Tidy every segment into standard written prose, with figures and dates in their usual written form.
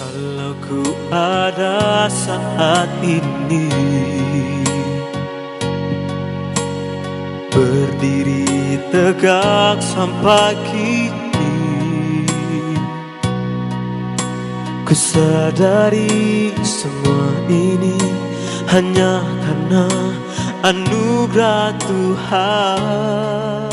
Kalau ku ada saat ini, berdiri tegak sampai kini, ku sadari semua ini hanya karena anugerah Tuhan.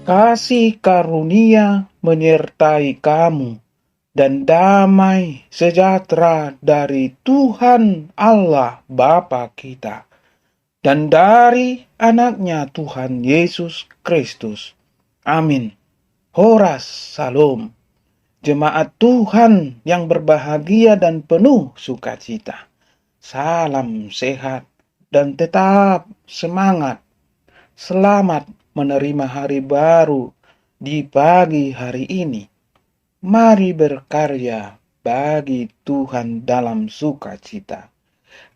Kasih karunia menyertai kamu dan damai sejahtera dari Tuhan Allah Bapa kita dan dari anaknya Tuhan Yesus Kristus. Amin. Horas Salam. Jemaat Tuhan yang berbahagia dan penuh sukacita. Salam sehat dan tetap semangat. Selamat menerima hari baru di pagi hari ini. Mari berkarya bagi Tuhan dalam sukacita.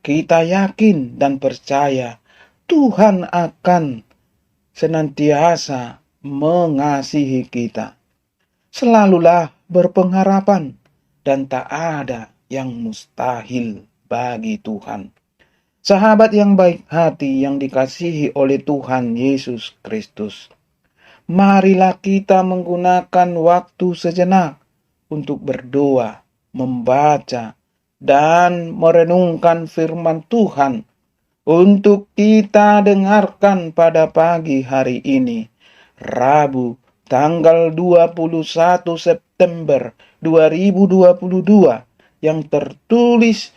Kita yakin dan percaya Tuhan akan senantiasa mengasihi kita. Selalulah berpengharapan dan tak ada yang mustahil bagi Tuhan. Sahabat yang baik hati yang dikasihi oleh Tuhan Yesus Kristus, marilah kita menggunakan waktu sejenak untuk berdoa, membaca, dan merenungkan firman Tuhan untuk kita dengarkan pada pagi hari ini, Rabu, tanggal 21 September 2022, yang tertulis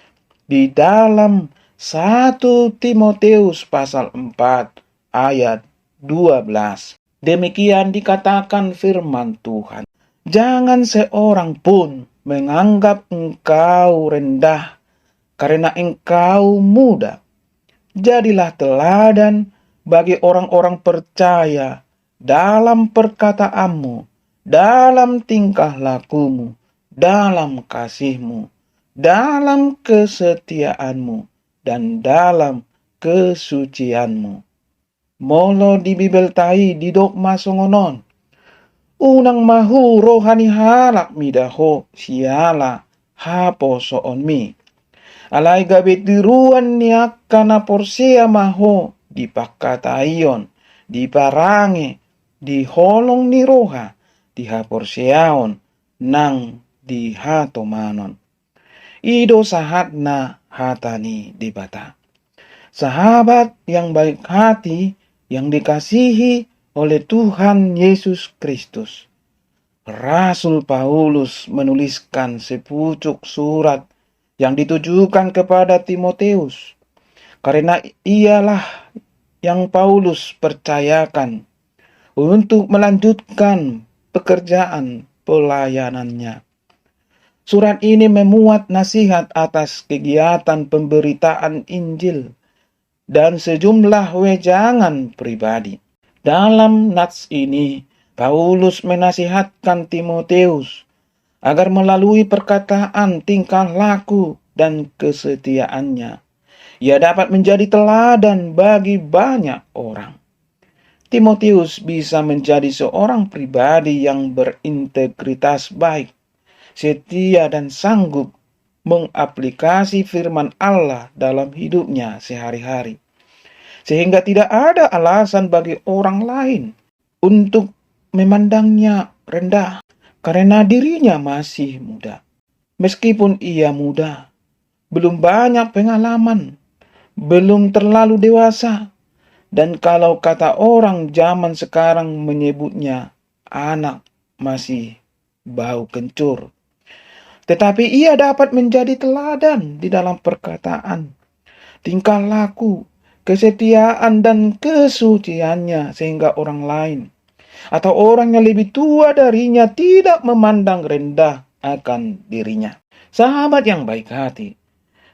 di dalam 1 Timotius pasal 4 ayat 12. Demikian dikatakan firman Tuhan. Jangan seorang pun menganggap engkau rendah karena engkau muda. Jadilah teladan bagi orang-orang percaya dalam perkataanmu, dalam tingkah lakumu, dalam kasihmu, dalam kesetiaanmu, dan dalam kesucianmu. Molo di Bibel tai di dogma songonon. Unang mahu rohani halak midaho siala hapo soon mi. Alay gabit diruan niak kana porsea maho di pakatayon, di parange, di holong ni roha, di haporseaon, nang di hatomanon. Ido sahat na hatani di bata. Sahabat yang baik hati yang dikasihi oleh Tuhan Yesus Kristus. Rasul Paulus menuliskan sepucuk surat yang ditujukan kepada Timotius. Karena ialah yang Paulus percayakan untuk melanjutkan pekerjaan pelayanannya. Surat ini memuat nasihat atas kegiatan pemberitaan Injil dan sejumlah wejangan pribadi. Dalam nats ini, Paulus menasihatkan Timotius agar melalui perkataan, tingkah laku, dan kesetiaannya, ia dapat menjadi teladan bagi banyak orang. Timotius bisa menjadi seorang pribadi yang berintegritas baik, setia dan sanggup mengaplikasi firman Allah dalam hidupnya sehari-hari. Sehingga tidak ada alasan bagi orang lain untuk memandangnya rendah karena dirinya masih muda. Meskipun ia muda, belum banyak pengalaman, belum terlalu dewasa, dan kalau kata orang zaman sekarang menyebutnya anak masih bau kencur. Tetapi ia dapat menjadi teladan di dalam perkataan, tingkah laku, kesetiaan, dan kesuciannya sehingga orang lain atau orang yang lebih tua darinya tidak memandang rendah akan dirinya. Sahabat yang baik hati,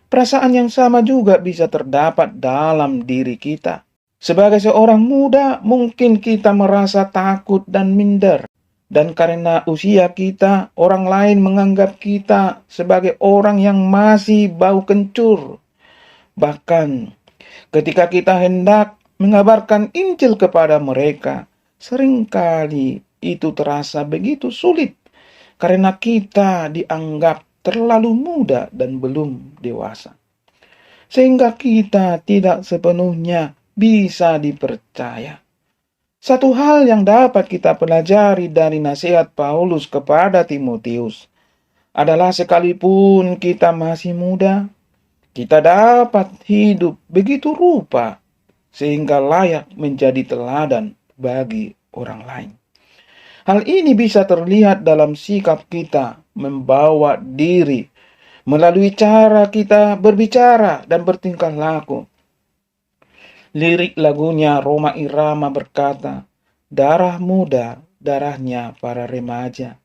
perasaan yang sama juga bisa terdapat dalam diri kita. Sebagai seorang muda, mungkin kita merasa takut dan minder. Dan karena usia kita, orang lain menganggap kita sebagai orang yang masih bau kencur. Bahkan ketika kita hendak mengabarkan Injil kepada mereka, seringkali itu terasa begitu sulit karena kita dianggap terlalu muda dan belum dewasa, sehingga kita tidak sepenuhnya bisa dipercaya. Satu hal yang dapat kita pelajari dari nasihat Paulus kepada Timotius adalah sekalipun kita masih muda, kita dapat hidup begitu rupa sehingga layak menjadi teladan bagi orang lain. Hal ini bisa terlihat dalam sikap kita membawa diri, melalui cara kita berbicara dan bertingkah laku. Lirik lagunya Roma Irama berkata, "Darah muda, darahnya para remaja,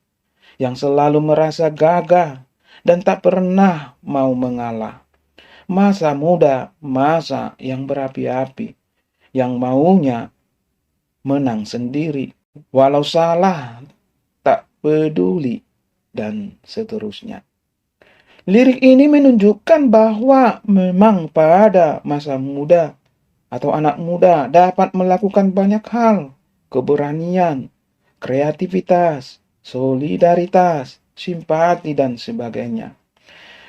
yang selalu merasa gagah dan tak pernah mau mengalah. Masa muda, masa yang berapi-api, yang maunya menang sendiri, walau salah tak peduli," dan seterusnya. Lirik ini menunjukkan bahwa memang pada masa muda atau anak muda dapat melakukan banyak hal: keberanian, kreativitas, solidaritas, simpati, dan sebagainya.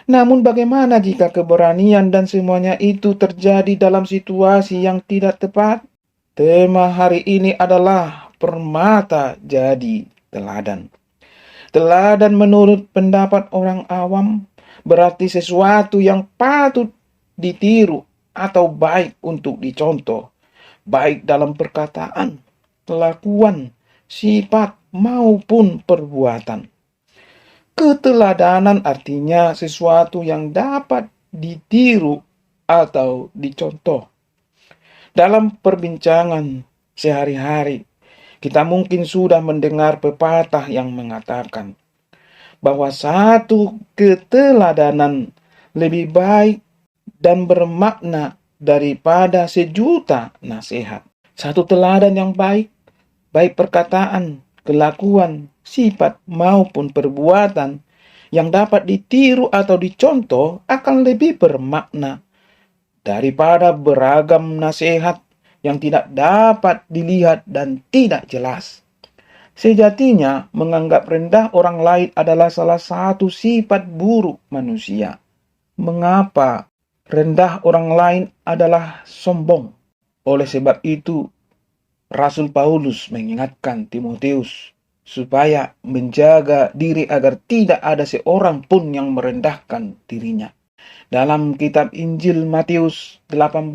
Namun bagaimana jika keberanian dan semuanya itu terjadi dalam situasi yang tidak tepat? Tema hari ini adalah permata jadi teladan. Teladan menurut pendapat orang awam berarti sesuatu yang patut ditiru atau baik untuk dicontoh, baik dalam perkataan, kelakuan, sifat, maupun perbuatan. Keteladanan artinya sesuatu yang dapat ditiru atau dicontoh. Dalam perbincangan sehari-hari, kita mungkin sudah mendengar pepatah yang mengatakan bahwa satu keteladanan lebih baik dan bermakna daripada sejuta nasihat. Satu teladan yang baik, baik perkataan, kelakuan, sifat maupun perbuatan yang dapat ditiru atau dicontoh akan lebih bermakna daripada beragam nasihat yang tidak dapat dilihat dan tidak jelas. Sejatinya, menganggap rendah orang lain adalah salah satu sifat buruk manusia. Mengapa? Rendah orang lain adalah sombong. Oleh sebab itu, Rasul Paulus mengingatkan Timotius supaya menjaga diri agar tidak ada seorang pun yang merendahkan dirinya. Dalam kitab Injil Matius 18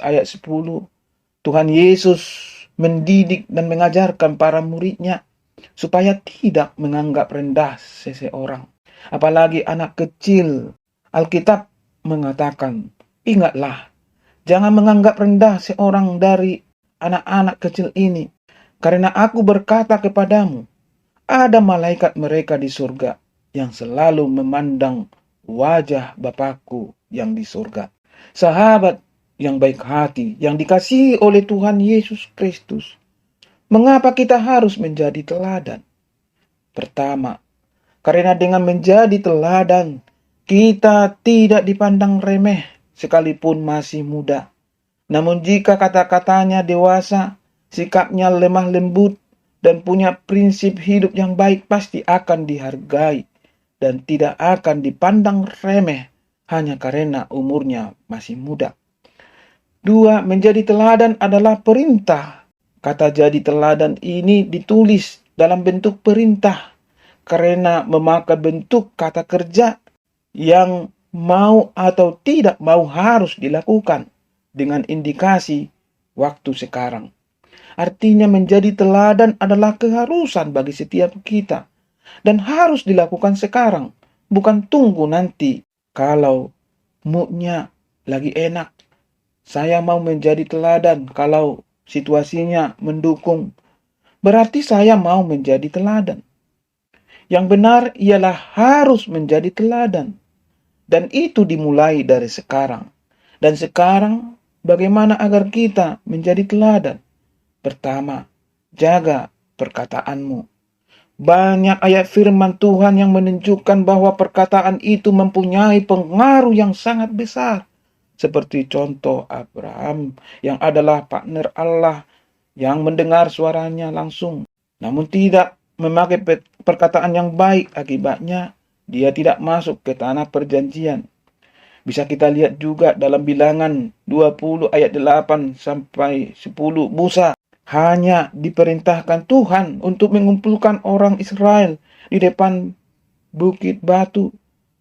ayat 10, Tuhan Yesus mendidik dan mengajarkan para muridnya supaya tidak menganggap rendah seseorang, apalagi anak kecil. Alkitab mengatakan, "Ingatlah, jangan menganggap rendah seorang dari anak-anak kecil ini, karena aku berkata kepadamu, ada malaikat mereka di surga yang selalu memandang wajah Bapakku yang di surga." Sahabat yang baik hati, yang dikasihi oleh Tuhan Yesus Kristus, mengapa kita harus menjadi teladan? Pertama, karena dengan menjadi teladan, kita tidak dipandang remeh sekalipun masih muda. Namun jika kata-katanya dewasa, sikapnya lemah lembut, dan punya prinsip hidup yang baik, pasti akan dihargai dan tidak akan dipandang remeh hanya karena umurnya masih muda. Dua, menjadi teladan adalah perintah. Kata jadi teladan ini ditulis dalam bentuk perintah karena memakai bentuk kata kerja yang mau atau tidak mau harus dilakukan dengan indikasi waktu sekarang. Artinya menjadi teladan adalah keharusan bagi setiap kita dan harus dilakukan sekarang, bukan tunggu nanti kalau moodnya lagi enak. Saya mau menjadi teladan kalau situasinya mendukung, berarti saya mau menjadi teladan. Yang benar ialah harus menjadi teladan. Dan itu dimulai dari sekarang. Dan sekarang, bagaimana agar kita menjadi teladan? Pertama, jaga perkataanmu. Banyak ayat firman Tuhan yang menunjukkan bahwa perkataan itu mempunyai pengaruh yang sangat besar. Seperti contoh Abraham yang adalah partner Allah yang mendengar suaranya langsung, namun tidak memakai perkataan yang baik, akibatnya dia tidak masuk ke tanah perjanjian. Bisa kita lihat juga dalam Bilangan 20 ayat 8 sampai 10, Musa hanya diperintahkan Tuhan untuk mengumpulkan orang Israel di depan bukit batu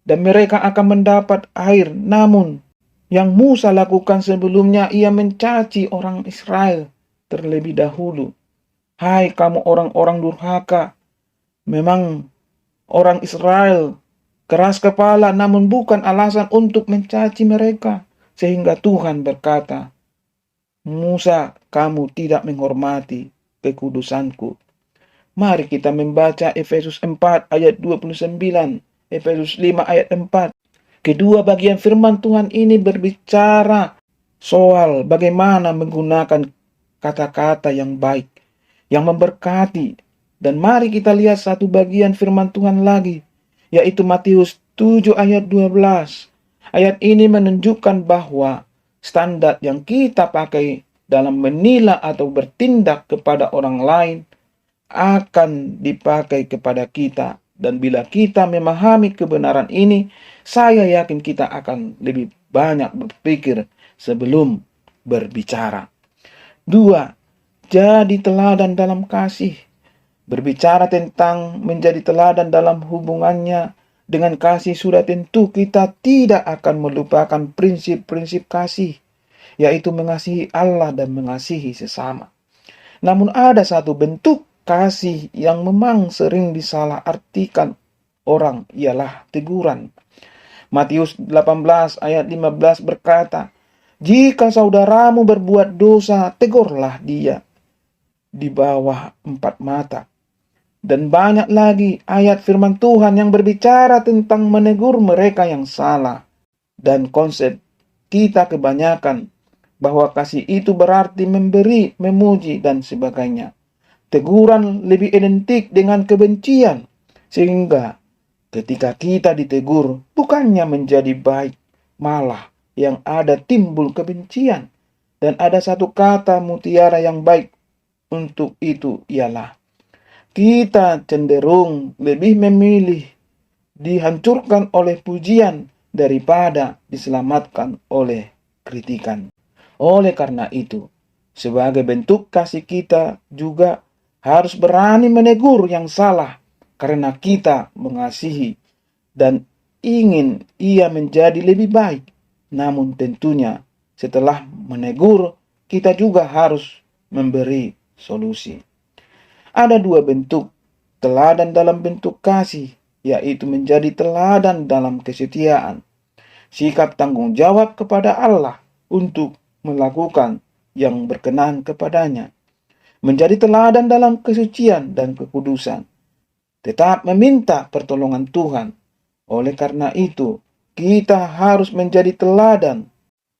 dan mereka akan mendapat air. Namun yang Musa lakukan sebelumnya, ia mencaci orang Israel terlebih dahulu. Hai kamu orang-orang durhaka, memang orang Israel keras kepala, namun bukan alasan untuk mencaci mereka. Sehingga Tuhan berkata, Musa, kamu tidak menghormati kekudusanku. Mari kita membaca Efesus 4 ayat 29, Efesus 5 ayat 4. Kedua bagian firman Tuhan ini berbicara soal bagaimana menggunakan kata-kata yang baik, yang memberkati. Dan mari kita lihat satu bagian firman Tuhan lagi, yaitu Matius 7 ayat 12. Ayat ini menunjukkan bahwa standar yang kita pakai dalam menilai atau bertindak kepada orang lain akan dipakai kepada kita. Dan bila kita memahami kebenaran ini, saya yakin kita akan lebih banyak berpikir sebelum berbicara. 2. Jadi teladan dalam kasih. Berbicara tentang menjadi teladan dalam hubungannya dengan kasih, sudah tentu kita tidak akan melupakan prinsip-prinsip kasih, yaitu mengasihi Allah dan mengasihi sesama. Namun ada satu bentuk kasih yang memang sering disalahartikan orang, ialah teguran. Matius 18 ayat 15 berkata, jika saudaramu berbuat dosa, tegurlah dia di bawah 4 mata. Dan banyak lagi ayat firman Tuhan yang berbicara tentang menegur mereka yang salah. Dan konsep kita kebanyakan bahwa kasih itu berarti memberi, memuji, dan sebagainya. Teguran lebih identik dengan kebencian. Sehingga ketika kita ditegur, bukannya menjadi baik, malah yang ada timbul kebencian. Dan ada satu kata mutiara yang baik untuk itu, ialah kita cenderung lebih memilih dihancurkan oleh pujian daripada diselamatkan oleh kritikan. Oleh karena itu, sebagai bentuk kasih kita juga harus berani menegur yang salah, karena kita mengasihi dan ingin ia menjadi lebih baik. Namun tentunya setelah menegur, kita juga harus memberi solusi. Ada 2 bentuk teladan dalam bentuk kasih, yaitu menjadi teladan dalam kesetiaan. Sikap tanggung jawab kepada Allah untuk melakukan yang berkenan kepadanya. Menjadi teladan dalam kesucian dan kekudusan. Tetap meminta pertolongan Tuhan. Oleh karena itu, kita harus menjadi teladan.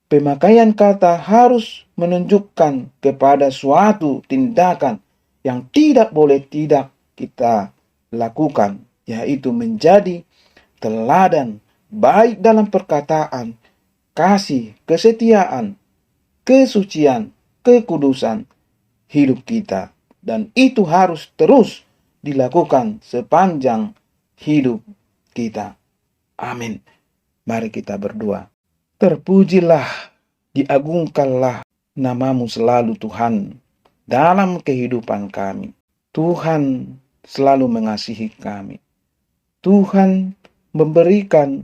Pemakaian kata harus menunjukkan kepada suatu tindakan yang tidak boleh tidak kita lakukan, yaitu menjadi teladan baik dalam perkataan, kasih, kesetiaan, kesucian, kekudusan hidup kita. Dan itu harus terus dilakukan sepanjang hidup kita. Amin. Mari kita berdoa. Terpujilah, diagungkanlah namamu selalu Tuhan dalam kehidupan kami. Tuhan selalu mengasihi kami. Tuhan memberikan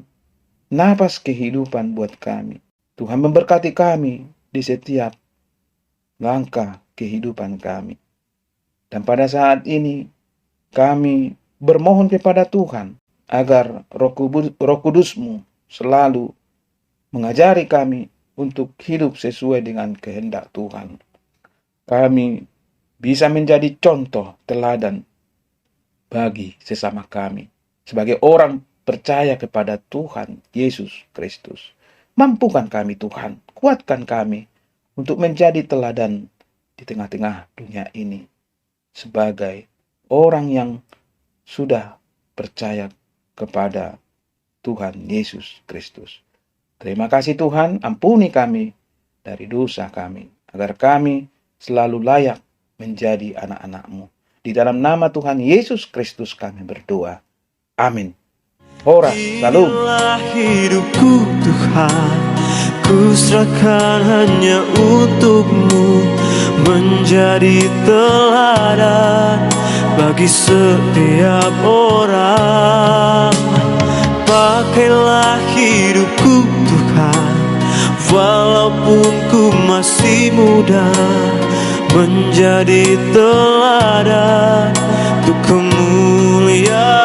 napas kehidupan buat kami. Tuhan memberkati kami di setiap langkah kehidupan kami. Dan pada saat ini kami bermohon kepada Tuhan agar Roh Kudus-Mu selalu mengajari kami untuk hidup sesuai dengan kehendak Tuhan. Kami bisa menjadi contoh teladan bagi sesama kami sebagai orang percaya kepada Tuhan Yesus Kristus. Mampukan kami Tuhan, kuatkan kami untuk menjadi teladan di tengah-tengah dunia ini sebagai orang yang sudah percaya kepada Tuhan Yesus Kristus. Terima kasih Tuhan, ampuni kami dari dosa kami, agar kami selalu layak menjadi anak-anak-Mu. Di dalam nama Tuhan Yesus Kristus kami berdoa. Amin. Ora, salam. Inilah hidupku Tuhan, ku serahkan hanya untukmu, menjadi teladan bagi setiap orang. Pakailah hidupku Tuhan, walaupun ku masih muda, menjadi teladan untuk kemuliaan